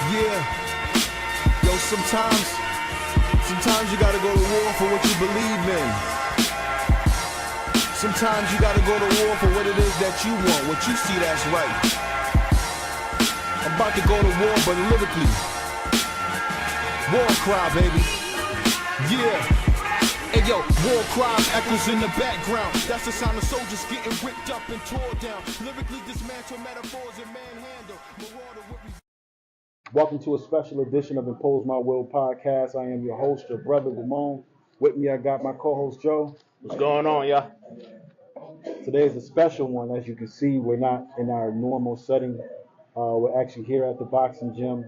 Yeah. Yo, sometimes you gotta go to war for what you believe in. Sometimes you gotta go to war for what it is that you want, what you see that's right. I'm about to go to war, but lyrically. War cry, baby. Yeah. Hey yo, war cries echoes in the background. That's the sound of soldiers getting ripped up and tore down. Lyrically dismantle metaphors and manhandle. Welcome to a special edition of Impose My Will podcast. I am your host, your brother Ramone. With me, I got my co-host Joe. What's going on, y'all? Today is a special one. As you can see, we're not in our normal setting. We're actually here at the boxing gym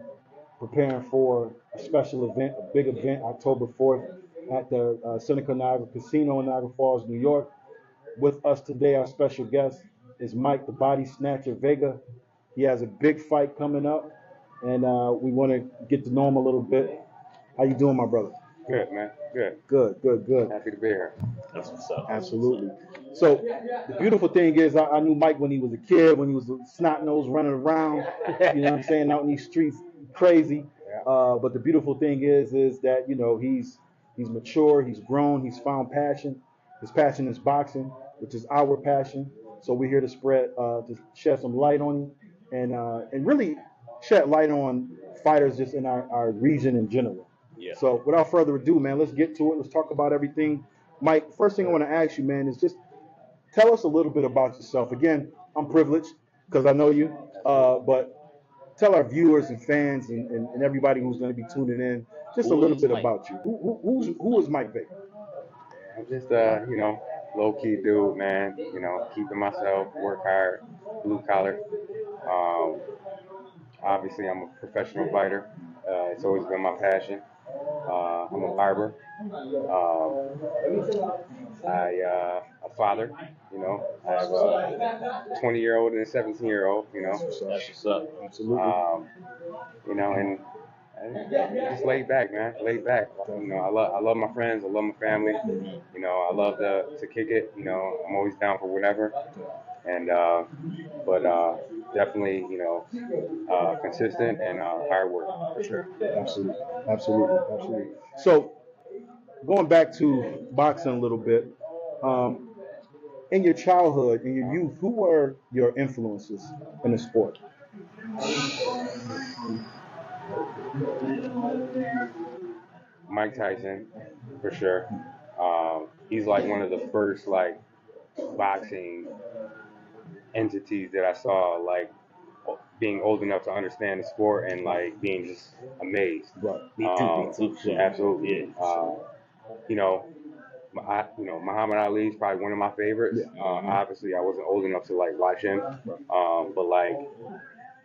preparing for a special event, a big event, October 4th at the Seneca Niagara Casino in Niagara Falls, New York. With us today, our special guest is Mike, the Body Snatcher Vega. He has a big fight coming up, and we want to get to know him a little bit. How you doing, my brother? Good, man. Good. Good. Happy to be here. That's what's up. Absolutely. So the beautiful thing is I knew Mike when he was a kid, when he was a snot nose running around, you know what I'm saying, out in these streets, crazy. But the beautiful thing is that, you know, he's mature, he's grown, he's found passion. His passion is boxing, which is our passion. So we're here to to shed some light on him and really shed light on fighters just in our region in general. Yeah. So without further ado, man, let's get to it. Let's talk about everything. Mike, first thing I want to ask you, man, is just tell us a little bit about yourself. Again, I'm privileged because I know you, but tell our viewers and fans and everybody who's going to be tuning in just a little bit about you. Who is Mike Vega? I'm just low-key dude, man. You know, keeping myself, work hard, blue collar. Obviously, I'm a professional fighter. It's always been my passion. I'm a barber. A father. You know, I have a 20-year-old and a 17-year-old. You know, That's what's up. Absolutely. You know, and just laid back, man. Laid back. You know, I love my friends. I love my family. You know, I love to kick it. You know, I'm always down for whatever. And but definitely, you know, consistent and hard work for sure. Absolutely. So going back to boxing a little bit, in your childhood, in your youth, who were your influences in the sport? Mike Tyson, for sure. He's like one of the first like boxing entities that I saw, like being old enough to understand the sport and like being just amazed. Right. Me too. Sure. Absolutely. Yeah. You know, Muhammad Ali is probably one of my favorites. Yeah. Obviously, I wasn't old enough to like watch him, but like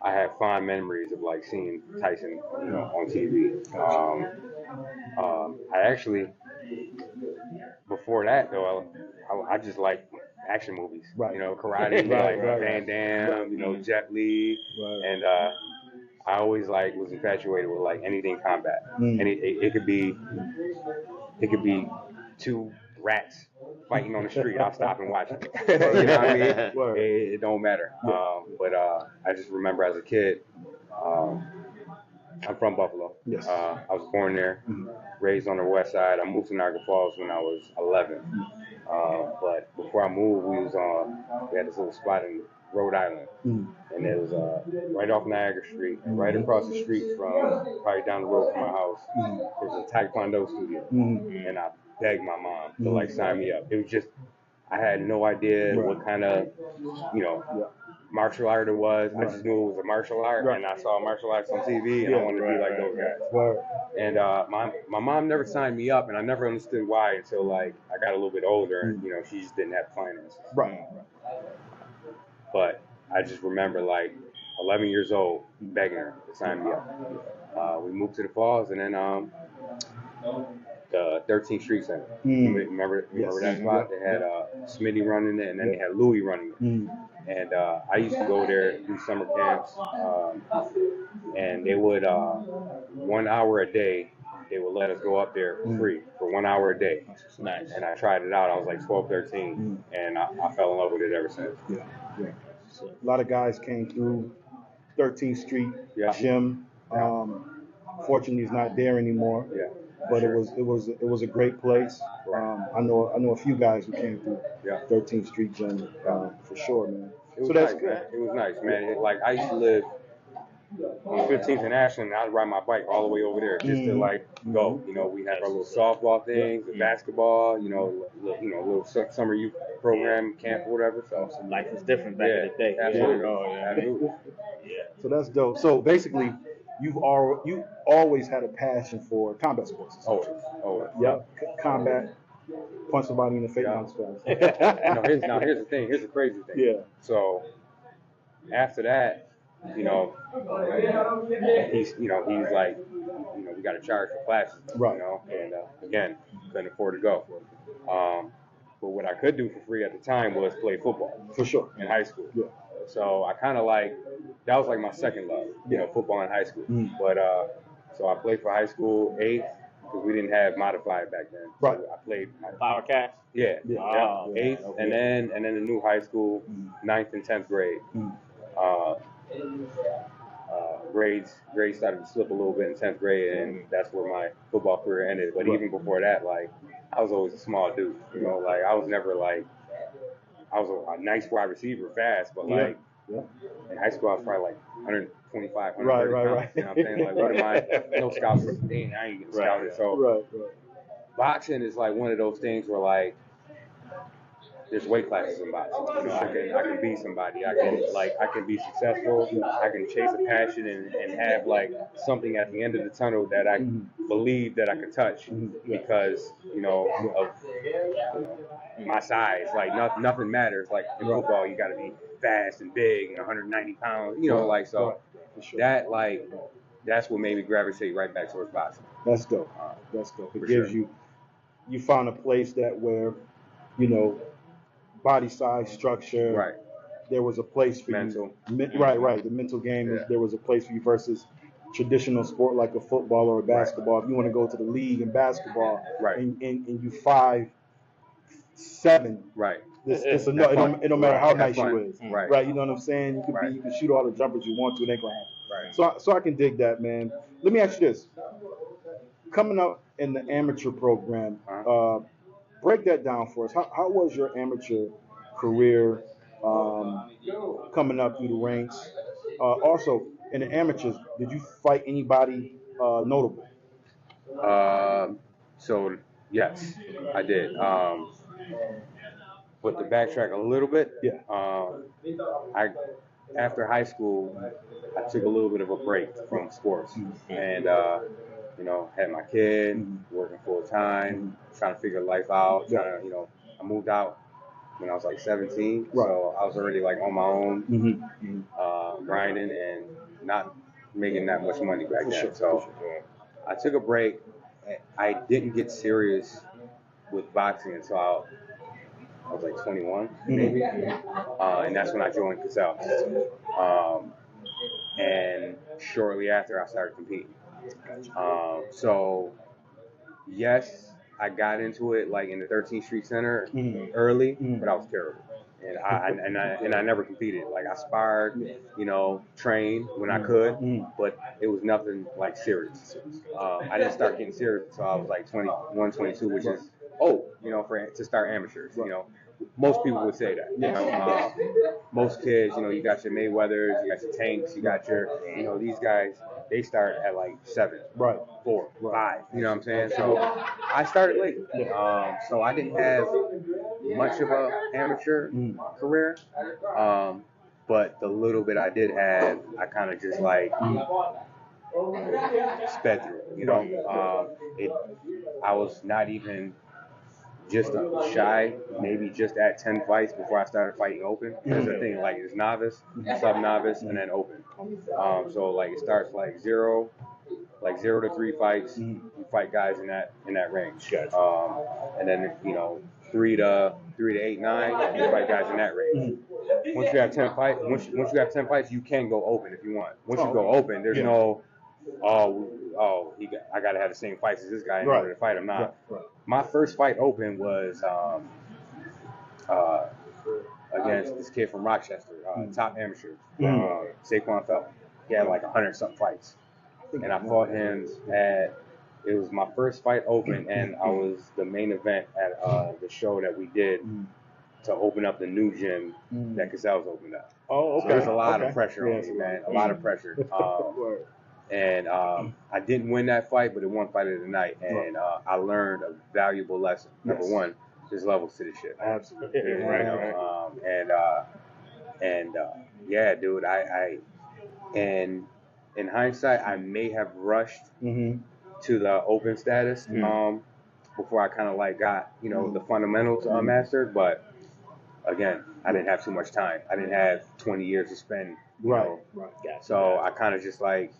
I have fond memories of like seeing Tyson, you know, on TV. I actually, before that though, I just like action movies. Right. You know, karate, Right. Van Damme, you know, Jet Li, Right. and I always like was infatuated with like anything combat. It could be two rats fighting on the street. I'll stop and watch it. You know what I mean? It don't matter. But I just remember as a kid, I'm from Buffalo. Yes. I was born there, raised on the west side. I moved to Niagara Falls when I was 11. But before I moved, we had this little spot in Rhode Island. And it was right off Niagara Street, right across the street from, probably down the road from my house, there's a Taekwondo studio. And I begged my mom to like sign me up. It was just, I had no idea what kind of, you know, martial art it was. I just knew it was a martial art, and I saw martial arts on TV, and I wanted to be like those guys. And my mom never signed me up, and I never understood why until like I got a little bit older, and you know, she just didn't have finances. Right. But I just remember like 11 years old begging her to sign me up. We moved to the Falls, and then the 13th Street Center. Remember that spot? They had Smitty running it, and then they had Louie running it. And I used to go there, do summer camps, and they would, 1 hour a day, they would let us go up there for free for 1 hour a day. Nice. And I tried it out. I was like 12, 13, and I fell in love with it ever since. Yeah. A lot of guys came through 13th Street Gym. Fortunately, he's not there anymore. Yeah. But Sure. it was a great place. I know a few guys who came through Yeah. 13th Street Gym for sure, man. It was So that's nice, good. man. It was nice, man. Like I used to live on 15th and Ashland, and I'd ride my bike all the way over there just to like go. You know, we had our little softball things, the basketball. You know, little summer youth program camp, or whatever. So Life was different back in the day. Absolutely. Oh, yeah. Absolutely. So that's dope. So basically, you always had a passion for combat sports. Always. Yep. Combat. Punch somebody in the face. Yeah. No, I'm just playing. Here's the thing. Here's the crazy thing. Yeah. So after that, he's like, we got to charge for classes, Right. and again, couldn't afford to go. But what I could do for free at the time was play football. For sure. In high school. Yeah. So I kind of that was like my second love, football in high school. Mm. But so I played for high school 8th because we didn't have modified back then. Right. So I played Power cast? Yeah. Oh, 8th, okay. and then the new high school, 9th and 10th grade. Grades started to slip a little bit in 10th grade, and that's where my football career ended. But even before that, I was always a small dude. I was never I was a nice wide receiver, fast, but in high school I was probably 125, 130 pounds. Right. You know what I'm saying? What am I? No scouts. I ain't getting scouted. So Right. boxing is one of those things where there's weight classes in boxing. I can be somebody. I can be successful. I can chase a passion and have something at the end of the tunnel that I believe that I could touch because of my size. Nothing matters. In football, you got to be fast and big and 190 pounds. So that's what made me gravitate right back towards boxing. That's dope. It gives sure. you found a place where body size, structure. Right. There was a place for Mental. you. Right. The mental game. There was a place for you versus traditional sport like a football or a basketball. If you want to go to the league in basketball, and you 5'7", right. It don't matter how nice you is. Right. You know what I'm saying? You can shoot all the jumpers you want to. It ain't gonna happen. Right. So I can dig that, man. Let me ask you this: coming up in the amateur program. Break that down for us. How was your amateur career coming up through the ranks? Also, in the amateurs, did you fight anybody notable? So yes, I did. But to backtrack a little bit, after high school, I took a little bit of a break from sports, and had my kid, working full time, trying to figure life out. I moved out when I was 17, so I was already on my own, grinding and not making that much money back then. So I took a break. I didn't get serious with boxing until I was 21, maybe, and that's when I joined Cassell. And shortly after, I started competing. So yes, I got into it in the 13th Street Center early, but I was terrible, and I never competed. I sparred, trained when I could, but it was nothing serious. I didn't start getting serious until I was 21, 22, which is to start amateurs. Most people would say that. Most kids, you got your Mayweathers, you got your Tanks, you got your, these guys. They start at 7, 4, 5. You know what I'm saying? So I started late. So I didn't have much of a amateur career. But the little bit I did have, I kind of just sped through. I was not even just shy, maybe just at 10 fights before I started fighting open. There's a thing it's novice, sub-novice, and then open. So it starts 0 to 3 fights. You fight guys in that range. And then 3 to 8, 9, you fight guys in that range. Once you have 10 fights, you can go open if you want. Once you go open, there's no I gotta have the same fights as this guy in order to fight him. My first fight open was against this kid from Rochester, top amateur, Saquon Felton. He had 100-something fights. and I fought him at. It was my first fight open, and I was the main event at the show that we did to open up the new gym that Casel's opened up. Oh, okay. So there's a lot of Okay. pressure on Yes. me, man. A lot of pressure. Word. And I didn't win that fight, but it won fight of the night, and I learned a valuable lesson. Number one, there's levels to this shit. Absolutely. You know? Yeah, dude. And in hindsight, I may have rushed to the open status before I kind of like got the fundamentals mastered. But again, I didn't have too much time. I didn't have 20 years to spend. You know? So I kind of just like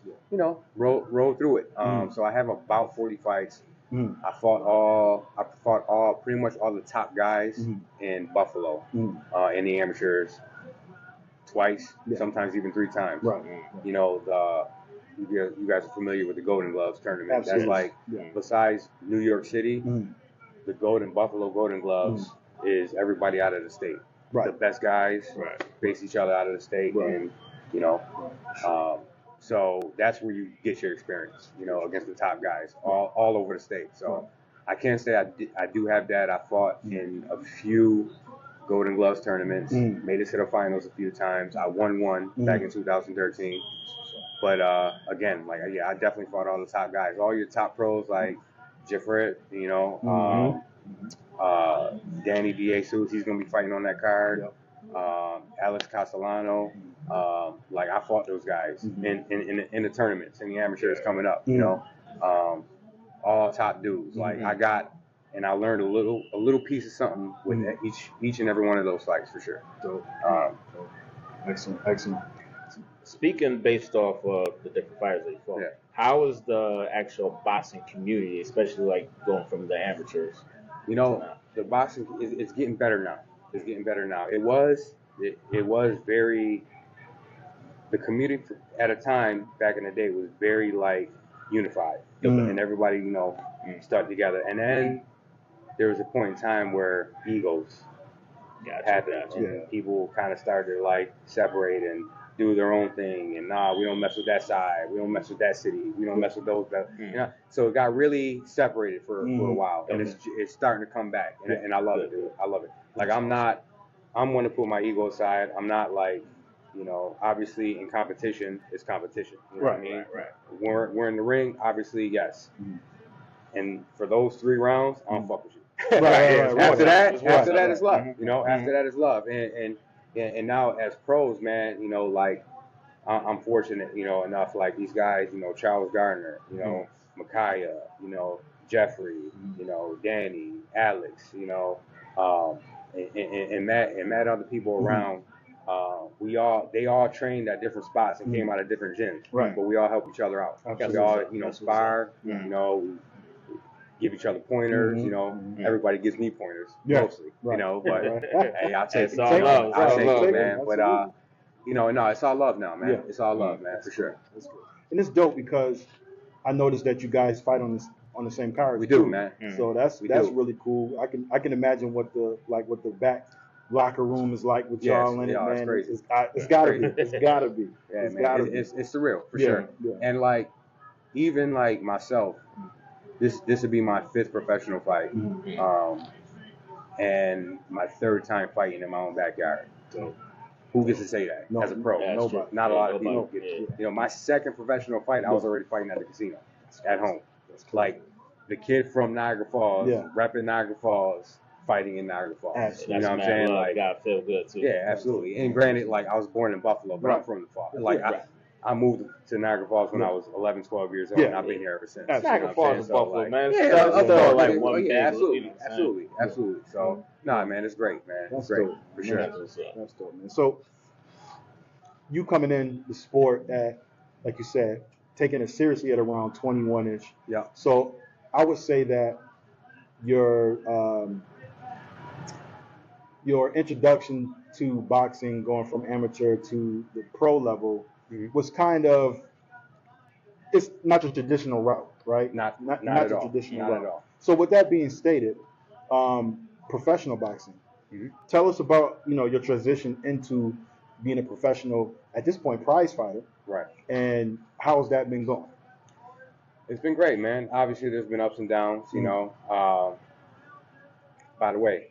roll through it. So I have about 40 fights. I fought pretty much all the top guys in Buffalo, in the amateurs, twice, sometimes even 3 times. You know, you guys are familiar with the Golden Gloves tournament. Absolutely. That's like, besides New York City, the Buffalo Golden Gloves is everybody out of the state. The best guys face each other out of the state, and so that's where you get your experience, against the top guys all over the state. So I can't say I do have that. I fought in a few Golden Gloves tournaments, made it to the finals a few times. I won one back in 2013. But again, I definitely fought all the top guys, all your top pros like Jeffrey, Danny DeJesus, he's gonna be fighting on that card. Alex Castellano, I fought those guys in the tournaments, in the amateurs coming up. All top dudes. I learned a little piece of something with each and every one of those fights for sure. Excellent. Speaking based off of the different fighters that you fought, how is the actual boxing community, especially like going from the amateurs? The boxing it's getting better now. It's getting better now. It was very, the community at a time back in the day was very unified, and everybody stuck together. And then there was a point in time where egos happened, and people kind of started to separate and do their own thing, and we don't mess with that side, we don't mess with that city, we don't mess with those so it got really separated for a while, and it's starting to come back, and I love it, dude. I love it. I'm going to put my ego aside. I'm not obviously in competition, it's competition. You know what I mean? We're in the ring, obviously, yes. And for those 3 rounds, I don't fuck with you. After that, it's love. After that is love. And now as pros, man, I'm fortunate, enough, these guys, Charles Gardner, Micaiah, Jeffrey, Danny, Alex, and Matt, other people around. They all trained at different spots and came out of different gyms. But we all help each other out. We all, spar, we give each other pointers, everybody gives me pointers, mostly, but hey, I'll take it. I'll take it, man. But, no, it's all love now, man. It's all love, man, for sure. That's good. And it's dope because I noticed that you guys fight on the same card. We do, man. So that's really cool. I can imagine what the back locker room is like with y'all in it, man. It's crazy. It's gotta be. It's gotta be. Yeah, man. It's surreal, for sure. Yeah. And even myself, this would be my 5th professional fight, and my 3rd time fighting in my own backyard. So who gets to say that as a pro? Nobody. Not a lot of people get. My 2nd professional fight, I was already fighting at the casino, at home. The kid from Niagara Falls, repping Niagara Falls, fighting in Niagara Falls. Absolutely. You know what I'm saying? Gotta feel good too. Yeah, absolutely. And granted, I was born in Buffalo, but I'm from the Falls. I moved to Niagara Falls when I was 11, 12 years old, and I've been here ever since. Niagara Falls is Buffalo, man. Absolutely. So, man, it's great, man. It's great, for sure. That's dope, man. So, you coming in the sport at, like you said, taking it seriously at around 21-ish. Yeah. So, I would say that your introduction to boxing, going from amateur to the pro level, was kind of, it's not the traditional route, right? Not the at all. traditional Not route. at all. So with that being stated, professional boxing. Tell us about your transition into being a professional, at this point, prize fighter. Right. And how's that been going? It's been great, man. Obviously, there's been ups and downs, you know. By the way,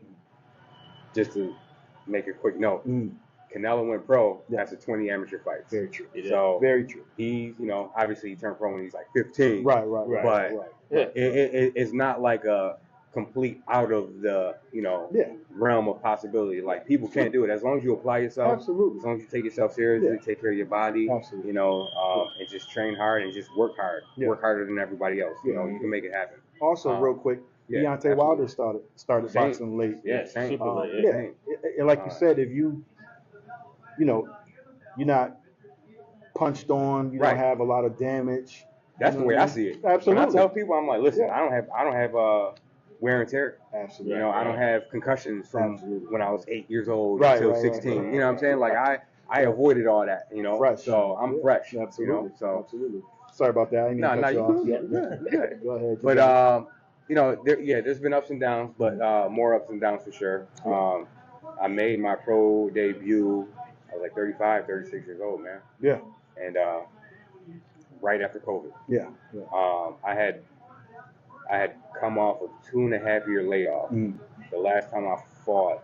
just to make a quick note, Canelo went pro after 20 amateur fights. Very true. So very true. He's, you know, obviously he turned pro when he's like 15. Right. But it's not like a complete out of the, you know, realm of possibility. Like people can't do it as long as you apply yourself. Absolutely. As long as you take yourself seriously, take care of your body. Absolutely. You know, and just train hard and just work hard. Work harder than everybody else. You know, you can make it happen. Also, real quick, Deontay Wilder started boxing late. Yeah, super late. And like you said, if you know, you're not punched on, you don't have a lot of damage. That's the way I see it. Absolutely. When I tell people, I'm like, listen, I don't have wear and tear. Absolutely. You know, I don't have concussions from when I was 8 years old Right, until right, 16. right, right. You know what I'm saying? Like I avoided all that. You know, Fresh. so I'm fresh. Absolutely. You know, so absolutely. Sorry about that. I didn't mean to cut you off. you good. Go ahead. But you know, there's been ups and downs, but more ups and downs for sure. I made my pro debut. I was like 35, 36 years old, man. Yeah. And right after COVID. Yeah. I had come off a 2.5 year layoff. The last time I fought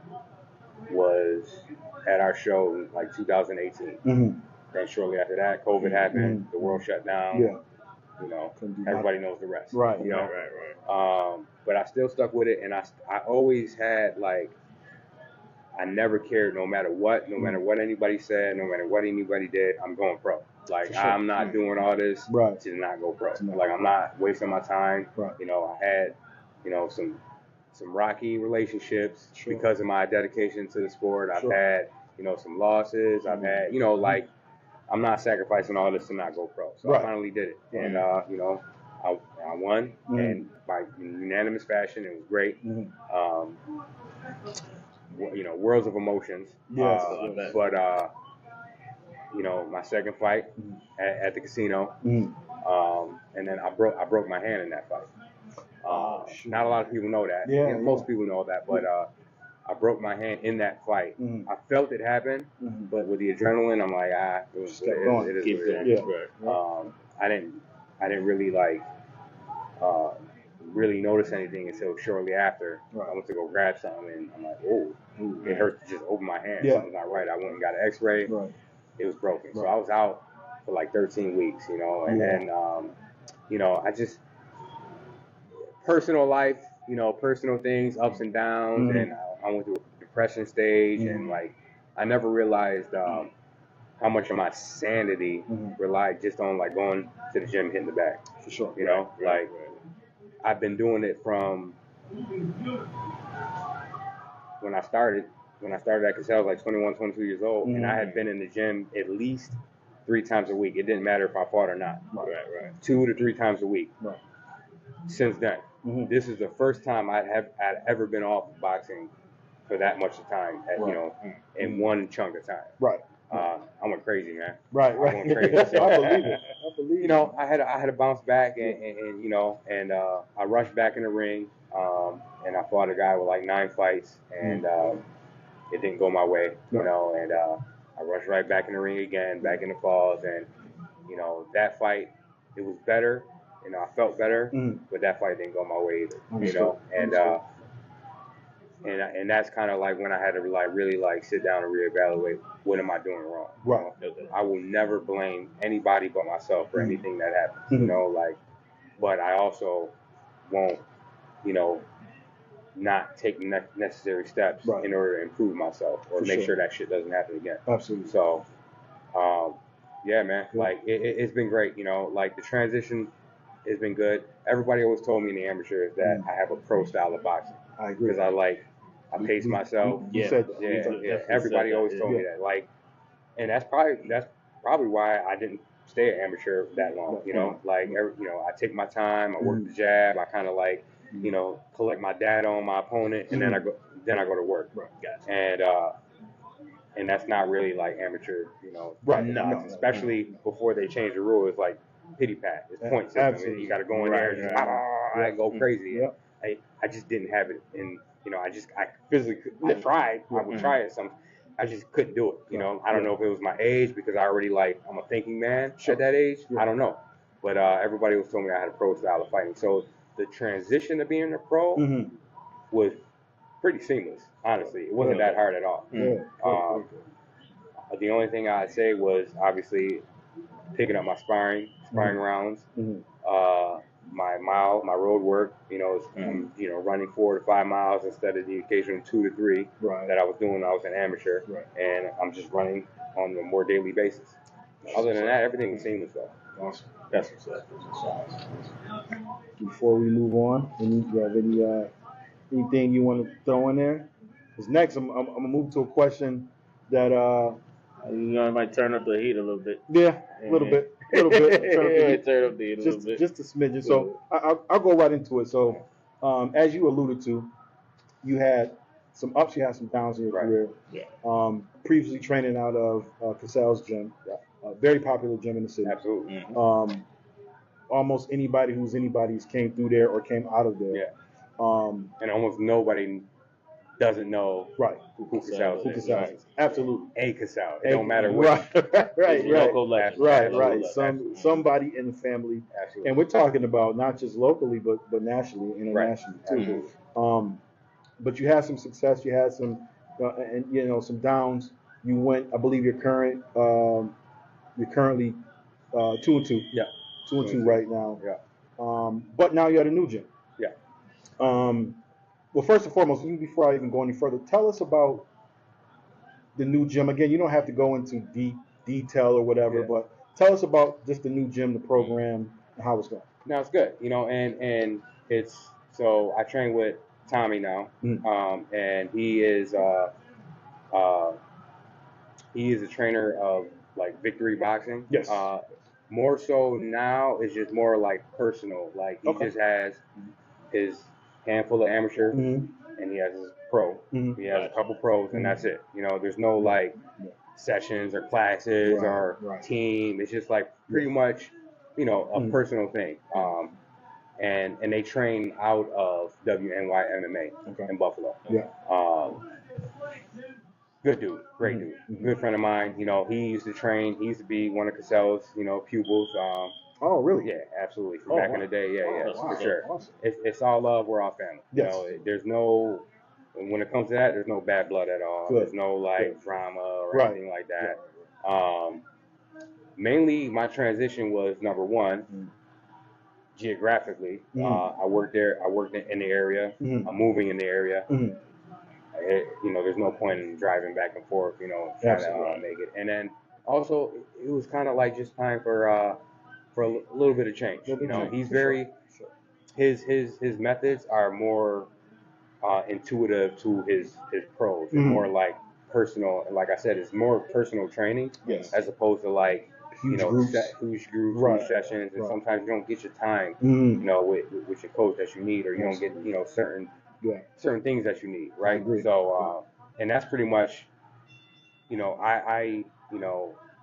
was at our show in like 2018. Then shortly after that, COVID happened. The world shut down. Yeah. You know, everybody knows the rest. Right. You know? Right. But I still stuck with it, and I always had like, I never cared no matter what anybody said, no matter what anybody did, I'm going pro. Like I'm not doing all this to not go pro. Like I'm not wasting my time. Right. You know, I had, you know, some rocky relationships because of my dedication to the sport. I've had, you know, some losses. I've had, you know, like I'm not sacrificing all this to not go pro. So I finally did it. And you know, I won and by unanimous fashion. It was great. You know, worlds of emotions. Yes. But you know, my second fight at the casino, and then I broke my hand in that fight. Not a lot of people know that. Yeah, most people know that, but I broke my hand in that fight. I felt it happen, but with the adrenaline, I'm like, it is what it is. I didn't really like really notice anything until shortly after. I went to go grab something, and I'm like, oh, it hurts to just open my hand. Something's not right. I went and got an X-ray. It was broken. So I was out for like 13 weeks, you know, and then, you know, I just, personal life, you know, personal things, ups and downs, and I went through a depression stage, and like, I never realized how much of my sanity relied just on like going to the gym, hitting the bag. For sure. You know, I've been doing it from when I started at Casella, I was like 21, 22 years old, and I had been in the gym at least 3 times a week. It didn't matter if I fought or not. 2 to 3 times a week. Since then, this is the first time I'd ever been off of boxing for that much time, you know, in one chunk of time. I went crazy, man. I went crazy. So, I believe it. You know, I had to bounce back, and you know, and I rushed back in the ring, and I fought a guy with like 9 fights, and it didn't go my way, you know, and I rushed right back in the ring again, back in the falls, and you know, that fight, it was better, you know, I felt better, but that fight didn't go my way either, you know, and that's kind of like when I had to like really like sit down and reevaluate what am I doing wrong. You know? I will never blame anybody but myself for anything that happens, you know, like, but I also won't, you know, not take necessary steps in order to improve myself or make sure that shit doesn't happen again. Absolutely. So, yeah, man, like it's been great, you know, like the transition has been good. Everybody always told me in the amateurs that I have a pro style of boxing. I agree. Because I pace myself. Everybody always told me that. Like, and that's probably why I didn't stay an amateur that long. You know, like you know, I take my time. I work the jab. I kind of like, you know, collect my data on my opponent, and then I go to work. And that's not really like amateur, you know. No, especially before they changed the rule. It's like pity pat. It's point system. Absolutely. You got to go in there and just go crazy. I just didn't have it in, you know, I physically I tried. I would try it some. I just couldn't do it. You know, I don't know if it was my age because I already like, I'm a thinking man at that age. I don't know. but everybody was telling me I had a pro style of fighting. So the transition to being a pro was pretty seamless. Honestly, it wasn't that hard at all. The only thing I'd say was obviously picking up my sparring rounds. My road work, running 4 to 5 miles instead of the occasional 2 to 3 that I was doing when I was an amateur, and I'm just running on a more daily basis. Other than that, everything was seamless though. Awesome. That's what's up. Before we move on, you have anything you want to throw in there? Because next, I'm gonna move to a question that might turn up the heat a little bit. Yeah, a little bit. Turn up the heat a little bit. Just a smidgen. So I'll go right into it. So as you alluded to, you had some ups, you had some downs in your career. Yeah. Previously training out of Cassell's gym, a very popular gym in the city. Absolutely. Almost anybody who's anybody's came through there or came out of there. Yeah. And almost nobody doesn't know who Cassell is. Absolutely. A Cassell. It don't matter what. Right. Local legend. Right. Somebody in the family. Absolutely. And we're talking about not just locally, but nationally, internationally too. But you had some success. You had some, some downs. You went. I believe you're currently 2-2. Yeah. 2-2 right now. Yeah. But now you're at a new gym. Yeah. Well, first and foremost, before I even go any further, tell us about the new gym. Again, you don't have to go into deep detail or whatever, but tell us about just the new gym, the program, and how it's going. No, it's good. And it's so I train with Tommy now, and he is a trainer of like Victory Boxing. Yes. More so now, it's just more like personal. Like he just has his handful of amateurs, and he has his pro. He has a couple pros, and that's it. There's no like sessions or classes or team. It's just like pretty much, a personal thing. And they train out of WNY MMA in Buffalo. Yeah. Good dude, great dude, good friend of mine. He used to train. He used to be one of Cassell's, pupils. Oh, really? Yeah, absolutely. From back in the day, for sure. Awesome. It's all love. We're all family. Yes. There's no, when it comes to that, there's no bad blood at all. Good. There's no like drama or anything like that. Mainly, my transition was number one, geographically. I worked there. I worked in the area. I'm moving in the area. There's no point in driving back and forth. Trying to make it. And then also, it was kind of like just time for a little bit of change. He's very his methods are more intuitive to his pros. It's more like personal. And like I said, it's more personal training as opposed to like huge groups, huge sessions, and sometimes you don't get your time. With your coach that you need, or you don't get certain things that you need, right? So, and that's pretty much, I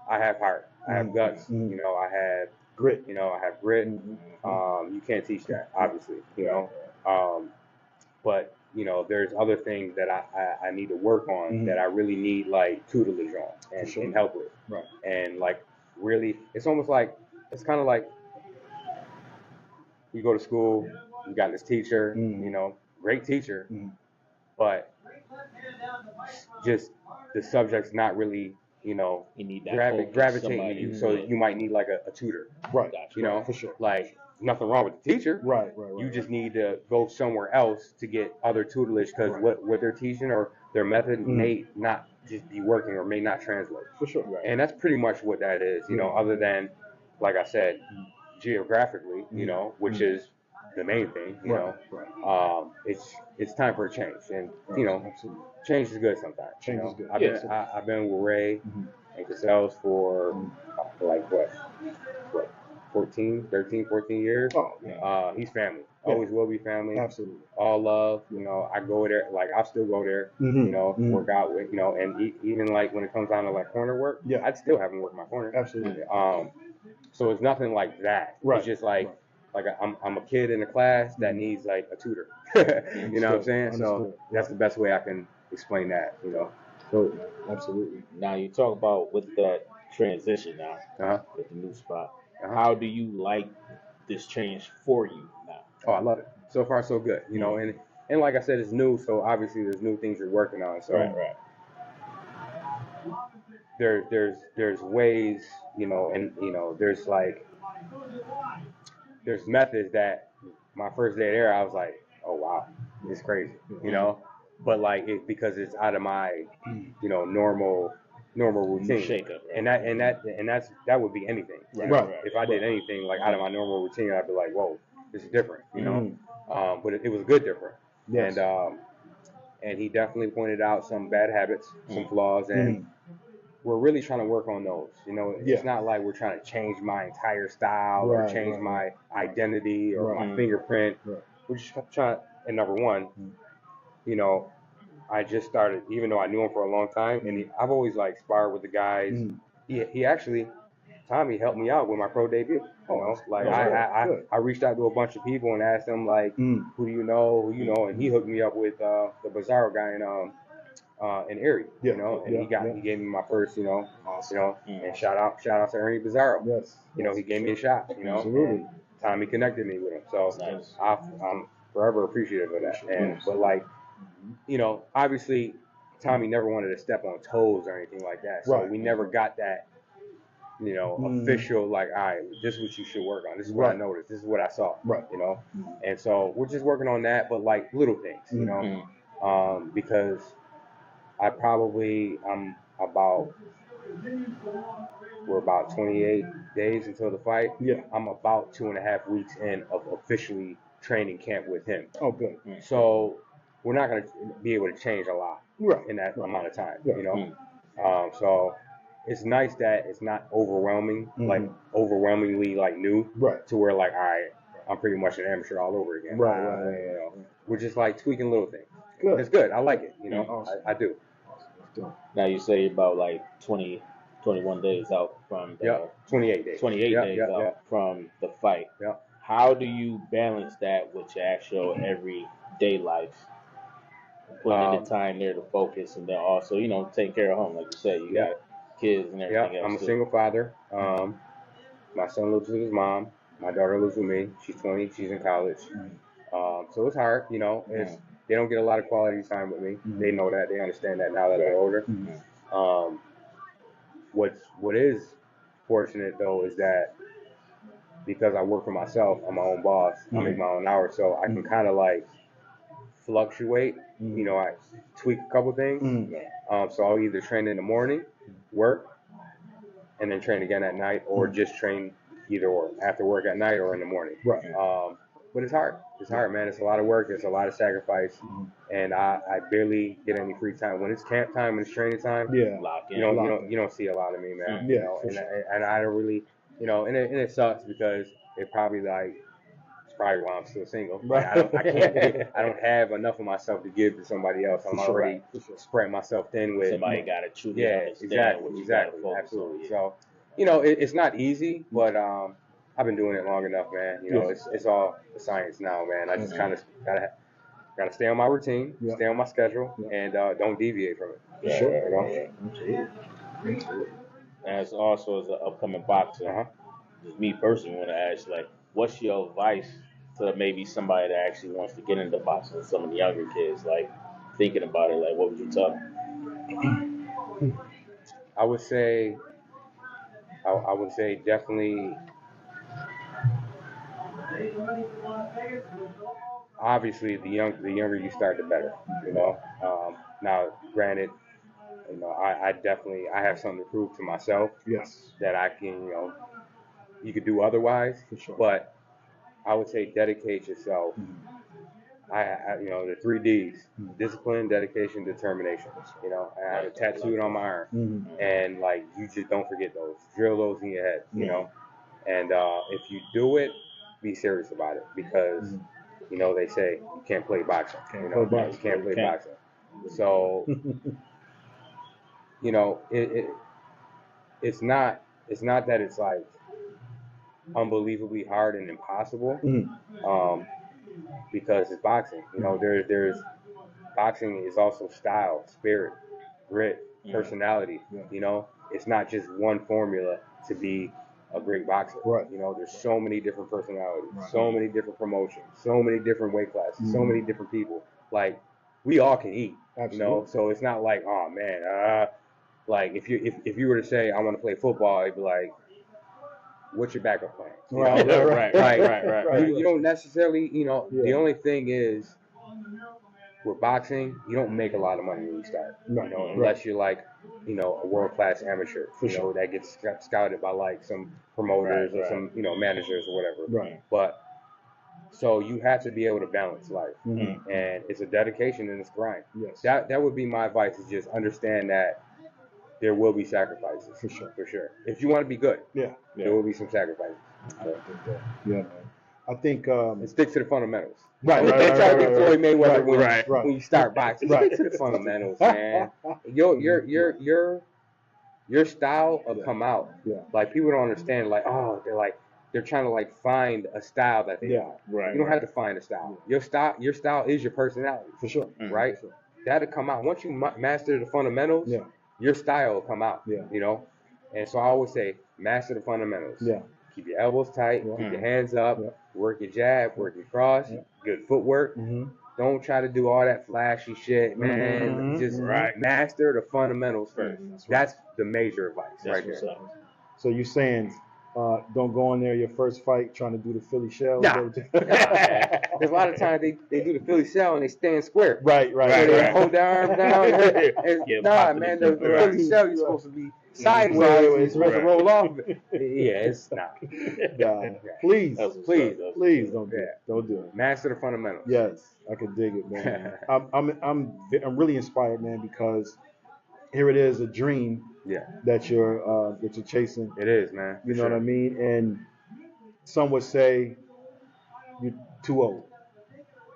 have heart, I have guts, I have grit, I have grit. You can't teach that, obviously, but there's other things that I need to work on that I really need like tutelage on and help with, and like really, it's almost like it's kind of like you go to school, you got this teacher, great teacher, but just the subject's not really, you need that gravitating to you. So you might need like a tutor, right? For sure. Like nothing wrong with the teacher, right. You just need to go somewhere else to get other tutelage because what they're teaching or their method may not just be working or may not translate. For sure. And that's pretty much what that is. Other than, like I said, geographically, which is the main thing, it's time for a change, and change is good sometimes. Change is good. I've been with Ray and Cassell's for like what 13-14 years. He's family, always will be family. Absolutely, all love. I go there, like I still go there, work out with, and even like when it comes down to like corner work, I'd still have him work my corner. Absolutely. So it's nothing like that. Right. It's just like I'm a kid in a class that needs like a tutor. You know what I'm saying? So that's the best way I can explain that. Totally. Absolutely. Now you talk about with that transition now with the new spot. How do you like this change for you now? Oh, I love it. So far, so good. You know, and like I said, it's new, so obviously there's new things you're working on. So Right. there's ways, you know, and you know, there's methods that my first day there I was like, oh wow, it's crazy, you know, but like because it's out of my, you know, normal routine. Shake up, right? And that would be anything. You know? If I did anything like out of my normal routine, I'd be like, whoa, this is different, you know. But it was good different. Yes. And he definitely pointed out some bad habits, some flaws, and we're really trying to work on those. You know, it's not like we're trying to change my entire style or change my identity or my fingerprint. We're just trying. And number one, you know, I just started, even though I knew him for a long time, and I've always like sparred with the guys. He actually, Tommy helped me out with my pro debut. You know, like I reached out to a bunch of people and asked them like, who do you know, and he hooked me up with the Bizarro guy in Erie, you know, and he gave me my first, you know, and shout out to Ernie Bizarro. Yes. You know, he gave me a shot, you know. Absolutely. Tommy connected me with him, so I'm forever appreciative of that. And but like, you know, obviously Tommy never wanted to step on toes or anything like that, so we never got that, you know, official like, all right, this is what you should work on. This is what I noticed. This is what I saw. You know, and so we're just working on that, but like little things, you know, because we're about 28 days until the fight. Yeah. I'm about 2.5 weeks in of officially training camp with him. Oh, good. So we're not going to be able to change a lot in that amount of time, you know. So it's nice that it's not overwhelming, like overwhelmingly like new, to where like, all right, I'm pretty much an amateur all over again. You know, we're just like tweaking little things. Good. It's good. I like it. You know, I do. Now you say about like 20, 21 days out from the 28 days. 28 days out from the fight. How do you balance that with your actual everyday life? Putting in the time there to focus, and then also, you know, taking care of home, like you said, you got kids and everything else. I'm a single father. My son lives with his mom. My daughter lives with me. She's 20. She's in college. So it's hard, you know. They don't get a lot of quality time with me. They know that. They understand that now that they're older. What is fortunate though is that because I work for myself, I'm my own boss. I make my own hours, so I can kind of like fluctuate. You know, I tweak a couple things. So I'll either train in the morning, work, and then train again at night, or just train either or after work at night or in the morning. But it's hard. It's hard, man. It's a lot of work. It's a lot of sacrifice, and I barely get any free time. When it's camp time, when it's training time, you don't see a lot of me, man. You know, and I don't really, you know, and it sucks because it's probably why I'm still single. Like, I don't have enough of myself to give to somebody else. I'm already spreading myself thin with somebody. Got to truly understand what you gotta focus on. So, you know, it's not easy, but I've been doing it long enough, man. You know, it's all the science now, man. I just kind of gotta stay on my routine, stay on my schedule, and don't deviate from it. You know? As also as an upcoming boxer, just me personally want to ask, like, what's your advice to maybe somebody that actually wants to get into boxing, some of the younger kids, like thinking about it, like, what would you tell them? I would say definitely. Obviously, the younger you start, the better. You know. Now, granted, you know, I definitely have something to prove to myself. That I can, you know, you could do otherwise. But I would say dedicate yourself. I you know, the 3 Ds: discipline, dedication, determination. You know, I have it tattooed on my arm, and like you just don't forget those. Drill those in your head. You know, and if you do it, be serious about it, because you know they say you can't play boxing. You can't play boxing. So you know it's not that it's like unbelievably hard and impossible, because it's boxing. You know, there's boxing is also style, spirit, grit, personality. You know, it's not just one formula to be a great boxer. Right. You know, there's so many different personalities, Right. so many different promotions, so many different weight classes, so many different people. Like, we all can eat. Absolutely. You know, so it's not like, oh man, like if you were to say I want to play football, it'd be like, what's your backup plan? You know? Right. You don't necessarily, you know, Yeah. the only thing is with boxing, you don't make a lot of money when you start. No, You know, right. unless you're like, you know, a world class amateur. For you know, sure. that gets scouted by like some promoters or some, you know, managers or whatever. Right. But so you have to be able to balance life, Mm-hmm. and it's a dedication and it's grind. Yes. That would be my advice, is just understand that there will be sacrifices. For sure. For sure. If you want to be good, Yeah. there will be some sacrifices. Yeah, man. I think And stick to the fundamentals. Right, Don't right, try to right, get Floyd Mayweather right, right. when you start boxing. Right. Stick to the fundamentals, man. Your style will come out. Yeah. Like, people don't understand. Like, oh, they're trying to like find a style that they want. Right. You don't have to find a style. Your style is your personality. For sure. Right. For sure. That'll come out once you master the fundamentals. Yeah. Your style will come out. Yeah. You know. And so I always say, master the fundamentals. Yeah. Keep your elbows tight. Yeah. Keep your hands up. Yeah. Work your jab. Work your cross. Yeah. Good footwork. Mm-hmm. Don't try to do all that flashy shit, man. Mhm. Just Right. master the fundamentals first. That's right. That's the major advice right what's there. up. So you're saying, don't go in there your first fight trying to do the Philly shell? Nah. There's a lot of times they do the Philly shell and they stand square. Right. So they hold their arms down. Yeah, Nah, pop man, it the in. Philly shell, you're supposed to be sideways. You're supposed to roll off. Yeah, it's not. Nah. Please, That's what's Please. up. That's please don't do Yeah. it. Don't do it. Master the fundamentals. Yes, I can dig it, man. I'm really inspired, man, because here it is, a dream Yeah, that you're chasing. it is, man. You know what I mean? And some would say you're too old,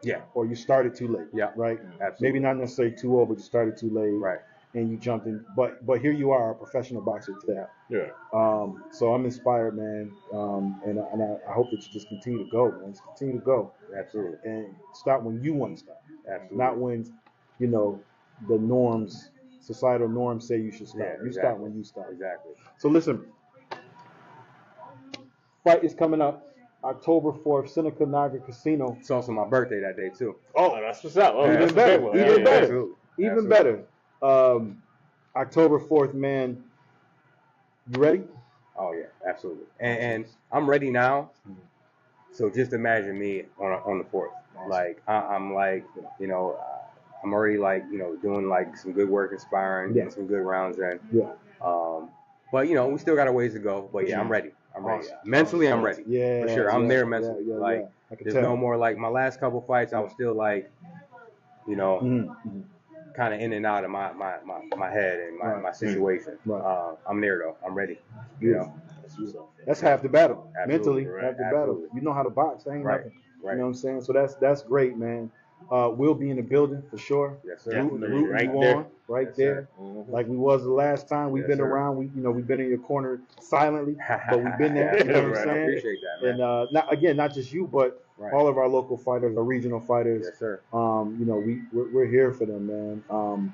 Yeah, or you started too late. Yeah. Right. absolutely. Maybe not necessarily too old, but you started too late. Right. And you jumped in, but here you are, a professional boxer today. Yeah. So I'm inspired, man, and I hope that you just continue to go, man. Just continue to go, Absolutely. and start when you want to start, Absolutely. not when, you know, the norms, societal norms say you should start. Yeah, You exactly. start when you start. Exactly. So listen, fight is coming up, October 4th, Seneca Niagara Casino. It's also my birthday that day too. Oh, that's what's up. Oh, Even that's better. a big one. Even better. Absolutely. Even Absolutely. better. October 4th, man. You ready? Oh yeah, absolutely. And I'm ready now. So just imagine me on the 4th. Like I'm like, you know, I'm already like, you know, doing like some good work, inspiring, getting some good rounds in. Yeah. But you know, we still got a ways to go. But yeah, I'm ready. I'm ready. Awesome. Mentally, I'm ready. Yeah. For sure. I'm yeah, there mentally. yeah, like I can there's tell. no more like my last couple fights. I was still like, you know, Mhm. kind of in and out of my head and my situation. Right. I'm there though. I'm ready. You know. That's what's up. That's half the battle. Absolutely, Mentally, right, half the absolutely. battle. You know how to box. That ain't Right, nothing. right. You know what I'm saying? So that's great, man. We'll be in the building for sure. Yes, sir. Rooting Right you there. on, right Yes, there. sir. Mhm. Like we was the last time. We've Yes, been sir. around. We've been in your corner silently, but we've been there. Yeah, You know what I'm right. I saying? appreciate that, man. And not just you, but Right. all of our local fighters, our regional fighters. Yes, sir. You know, we're here for them, man.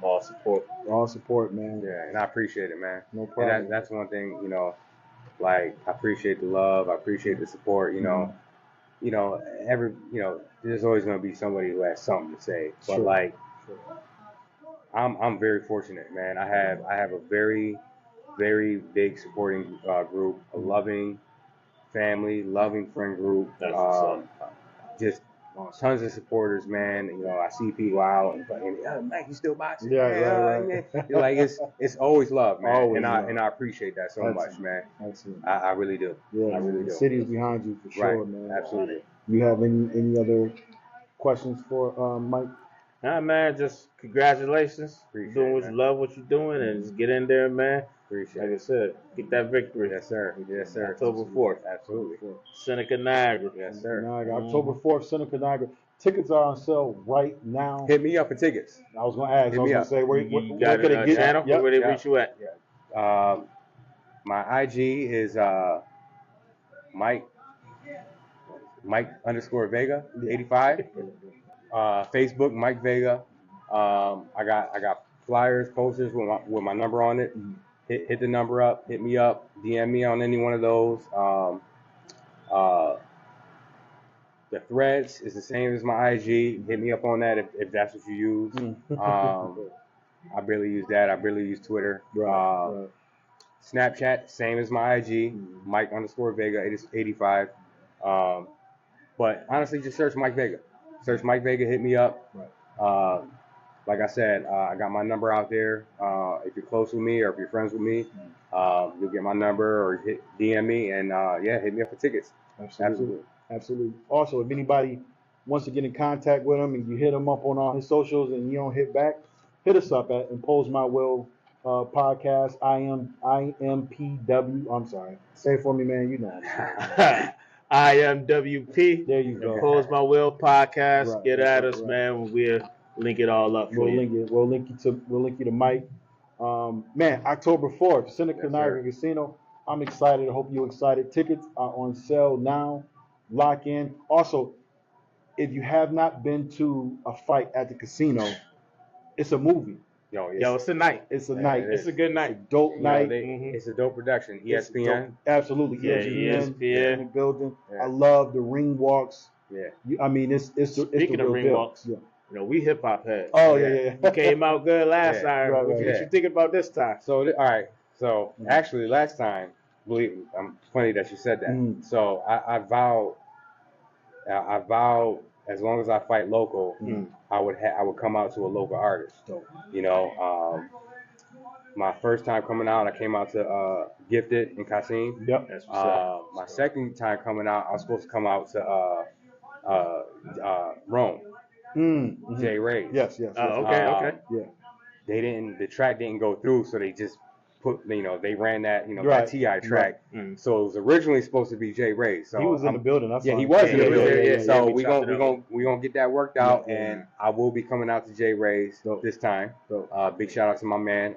All support. All support, man. Yeah, and I appreciate it, man. No And problem. that's one thing, you know, like I appreciate the love, I appreciate the support, you know. You know, there's always gonna be somebody who has something to say. But Sure. like I'm very fortunate, man. I have a very, very big supporting group, a loving family, loving friend group. That's what's Just tons of supporters, man. You know, I see people out and Mike, you still boxing? Yeah, right. Man. You're like it's always love, man. Always and love. I appreciate that so That's much, it. man. Absolutely. I really do. Yeah, I really the do. city's behind you for sure, Right. man. Absolutely. You have any other questions for Mike? Nah, man, just congratulations. Appreciate Doing it, what man. you love, what you're doing, and just get in there, man. Appreciate Like I it. said, get that victory. Yes, sir. Yes, sir. October 4th. Absolutely. Seneca Niagara. Yes, sir. Niagara, October 4th, Seneca Niagara. Tickets are on sale right now. Hit me up for tickets. I was going to ask. Hit I was me going up. to say, where You got can a it get? channel? Yep. Where they Yeah. reach you at? My IG is Mike_Vega 85. Facebook Mike Vega. I got flyers, posters with my number on it. hit the number up, hit me up, DM me on any one of those. The threads is the same as my IG. Hit me up on that if that's what you use. I barely use that. I barely use Twitter. Right. Snapchat, same as my IG, Mike_Vega 85. But honestly, just search Mike Vega. Search Mike Vega, hit me up. Right. Like I said, I got my number out there. If you're close with me or if you're friends with me, you'll get my number or DM me and hit me up for tickets. Absolutely. Also, if anybody wants to get in contact with him and you hit him up on all his socials and you don't hit back, hit us up at Impose My Will podcast. IMPW. I'm sorry. Say it for me, man. You know. IMWP. There you go. Impose My Will podcast. Right, Get at right, us, right. man. We'll link it all up for you. We'll link you to Mike. Man, October 4th, Seneca Niagara sir. Casino. I'm excited. I hope you're excited. Tickets are on sale now. Lock in. Also, if you have not been to a fight at the casino, it's a movie. Yo, it's a night. It's a night. It's a good night. It's a dope night. It's a dope production. It's ESPN. Absolutely. Yeah, ESPN in the building. Yeah. I love the ring walks. Yeah. I mean, it's the Speaking real of ring deal. walks, Yeah. you know, we hip hop heads. Oh yeah. You came out good last time. Right, What right. you thinking about this time? So all right. So actually, last time, believe me, funny that you said that. So I vowed, as long as I fight local, I would come out to a local artist. Dope. You know, my first time coming out, I came out to Gifted in Kasim. Yep. That's what's up. My second time coming out, I was supposed to come out to Rome, Jay Ray's. Yes. Okay. Yeah. The track didn't go through, so they just they ran that, Right. that TI track. So it was originally supposed to be Jay Ray's. So He was in the building. That's he fine. was in the he was building. there, So we we chopped it gonna get that worked out, Yeah. and I will be coming out to Jay Ray's Dope. this time. Dope. Big shout out to my man